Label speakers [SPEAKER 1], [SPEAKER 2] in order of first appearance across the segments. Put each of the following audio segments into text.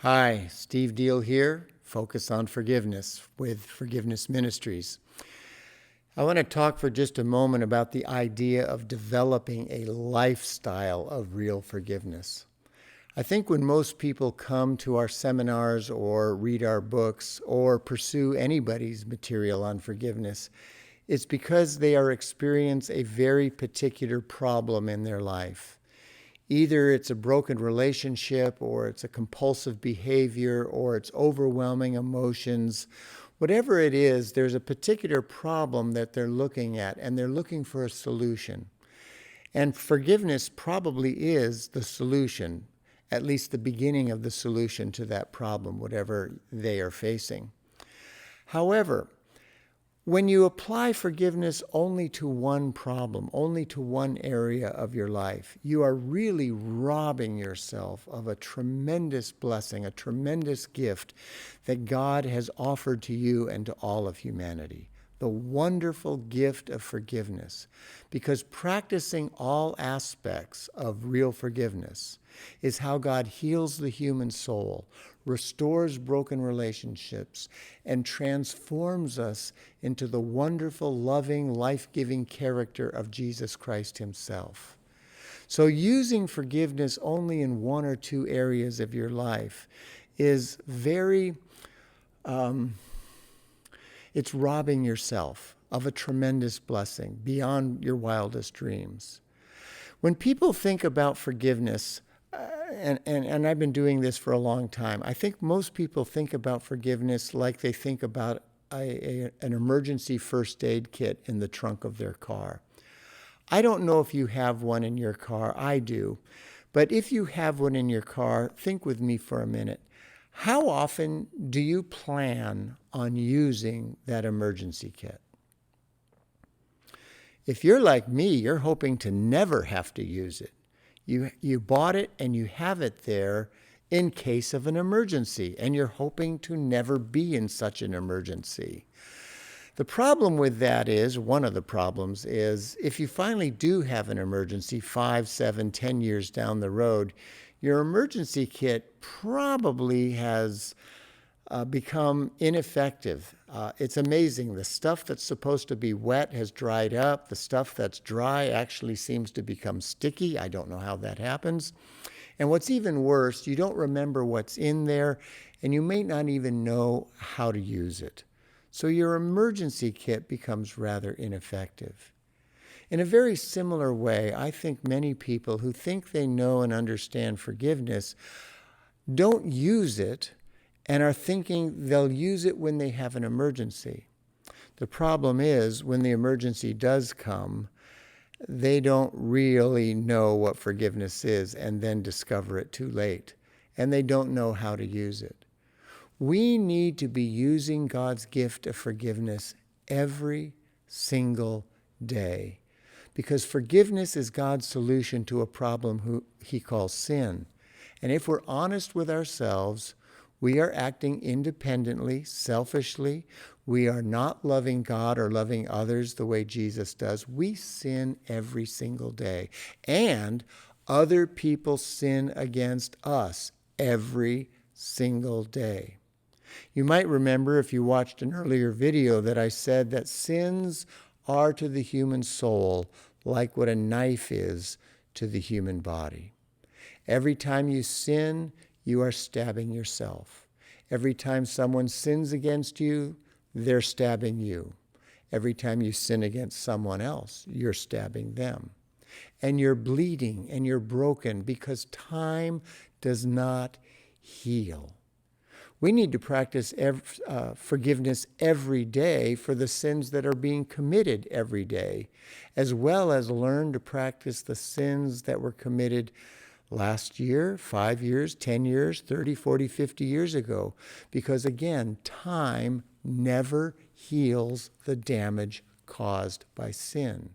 [SPEAKER 1] Hi, Steve Deal here, Focus on Forgiveness with Forgiveness Ministries. I want to talk for just a moment about the idea of developing a lifestyle of real forgiveness. I think when most people come to our seminars or read our books or pursue anybody's material on forgiveness, it's because they are experiencing a very particular problem in their life. Either it's a broken relationship, or it's a compulsive behavior, or it's overwhelming emotions. Whatever it is, there's a particular problem that they're looking at, and they're looking for a solution. And forgiveness probably is the solution, at least the beginning of the solution to that problem, whatever they are facing. However, when you apply forgiveness only to one problem, only to one area of your life, you are really robbing yourself of a tremendous blessing, a tremendous gift that God has offered to you and to all of humanity. The wonderful gift of forgiveness. Because practicing all aspects of real forgiveness is how God heals the human soul, restores broken relationships, and transforms us into the wonderful, loving, life-giving character of Jesus Christ himself. So using forgiveness only in one or two areas of your life is it's robbing yourself of a tremendous blessing beyond your wildest dreams. When people think about forgiveness, and I've been doing this for a long time, I think most people think about forgiveness like they think about an emergency first aid kit in the trunk of their car. I don't know if you have one in your car. I do. But if you have one in your car, think with me for a minute. How often do you plan on using that emergency kit? If you're like me, you're hoping to never have to use it. You bought it and you have it there in case of an emergency, and you're hoping to never be in such an emergency. The problem with that is, one of the problems is, if you finally do have an emergency 5, 7, 10 years down the road, your emergency kit probably has become ineffective. It's amazing. The stuff that's supposed to be wet has dried up. The stuff that's dry actually seems to become sticky. I don't know how that happens. And what's even worse, you don't remember what's in there, and you may not even know how to use it. So your emergency kit becomes rather ineffective. In a very similar way, I think many people who think they know and understand forgiveness don't use it and are thinking they'll use it when they have an emergency. The problem is, when the emergency does come, they don't really know what forgiveness is and then discover it too late. And they don't know how to use it. We need to be using God's gift of forgiveness every single day. Because forgiveness is God's solution to a problem he calls sin. And if we're honest with ourselves, we are acting independently, selfishly. We are not loving God or loving others the way Jesus does. We sin every single day. And other people sin against us every single day. You might remember, if you watched an earlier video, that I said that sins are to the human soul like what a knife is to the human body. Every time you sin, you are stabbing yourself. Every time someone sins against you, they're stabbing you. Every time you sin against someone else, you're stabbing them. And you're bleeding and you're broken because time does not heal. We need to practice forgiveness every day for the sins that are being committed every day, as well as learn to practice the sins that were committed last year, 5 years, 10 years, 30, 40, 50 years ago. Because again, time never heals the damage caused by sin.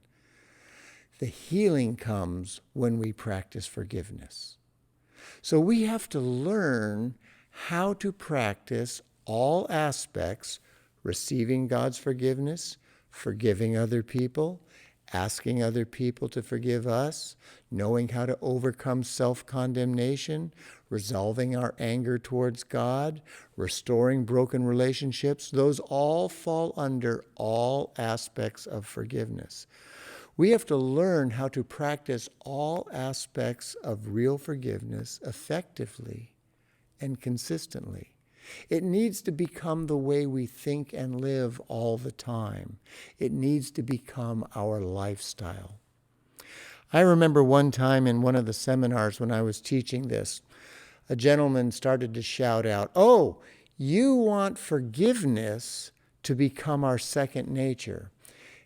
[SPEAKER 1] The healing comes when we practice forgiveness. So we have to learn how to practice all aspects: receiving God's forgiveness, forgiving other people, asking other people to forgive us, knowing how to overcome self-condemnation, resolving our anger towards God, restoring broken relationships, those all fall under all aspects of forgiveness. We have to learn how to practice all aspects of real forgiveness effectively and consistently. It needs to become the way we think and live all the time. It needs to become our lifestyle. I remember one time in one of the seminars when I was teaching this, a gentleman started to shout out, "Oh, you want forgiveness to become our second nature."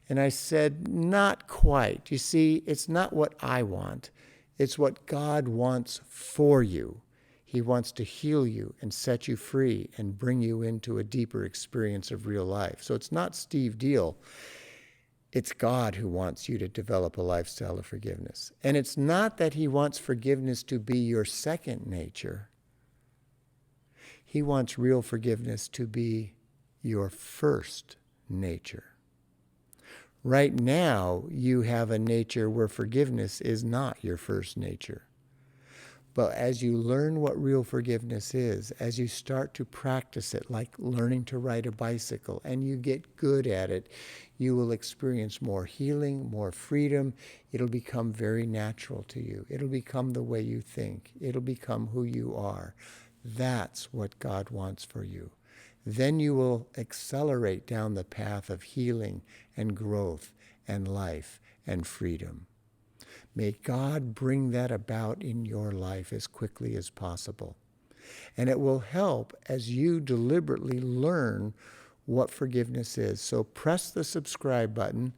[SPEAKER 1] And I said, "Not quite. You see, it's not what I want. It's what God wants for you. He wants to heal you and set you free and bring you into a deeper experience of real life. So it's not Steve Deal. It's God who wants you to develop a lifestyle of forgiveness. And it's not that he wants forgiveness to be your second nature. He wants real forgiveness to be your first nature. Right now, you have a nature where forgiveness is not your first nature. But as you learn what real forgiveness is, as you start to practice it, like learning to ride a bicycle, and you get good at it, you will experience more healing, more freedom. It'll become very natural to you. It'll become the way you think. It'll become who you are. That's what God wants for you. Then you will accelerate down the path of healing and growth and life and freedom. May God bring that about in your life as quickly as possible. And it will help as you deliberately learn what forgiveness is. So press the subscribe button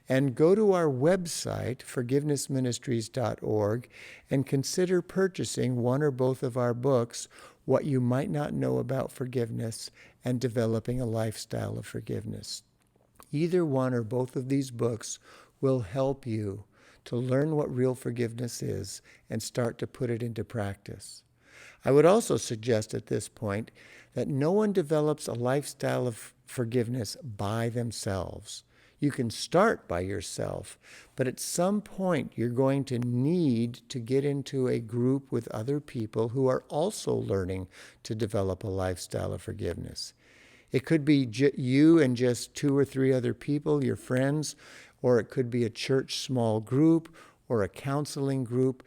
[SPEAKER 1] and go to our website, forgivenessministries.org, and consider purchasing one or both of our books, What You Might Not Know About Forgiveness and Developing a Lifestyle of Forgiveness. Either one or both of these books will help you to learn what real forgiveness is and start to put it into practice. I would also suggest at this point that no one develops a lifestyle of forgiveness by themselves. You can start by yourself, but at some point you're going to need to get into a group with other people who are also learning to develop a lifestyle of forgiveness. It could be you and just 2 or 3 other people, your friends, or it could be a church small group or a counseling group.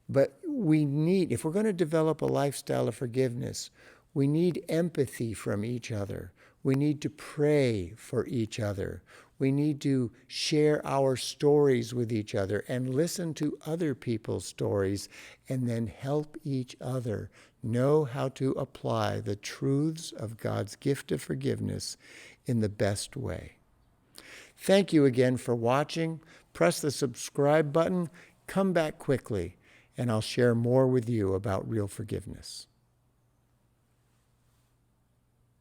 [SPEAKER 1] But we need, if we're going to develop a lifestyle of forgiveness, we need empathy from each other. We need to pray for each other. We need to share our stories with each other and listen to other people's stories and then help each other know how to apply the truths of God's gift of forgiveness in the best way. Thank you again for watching. Press the subscribe button. Come back quickly, and I'll share more with you about real forgiveness.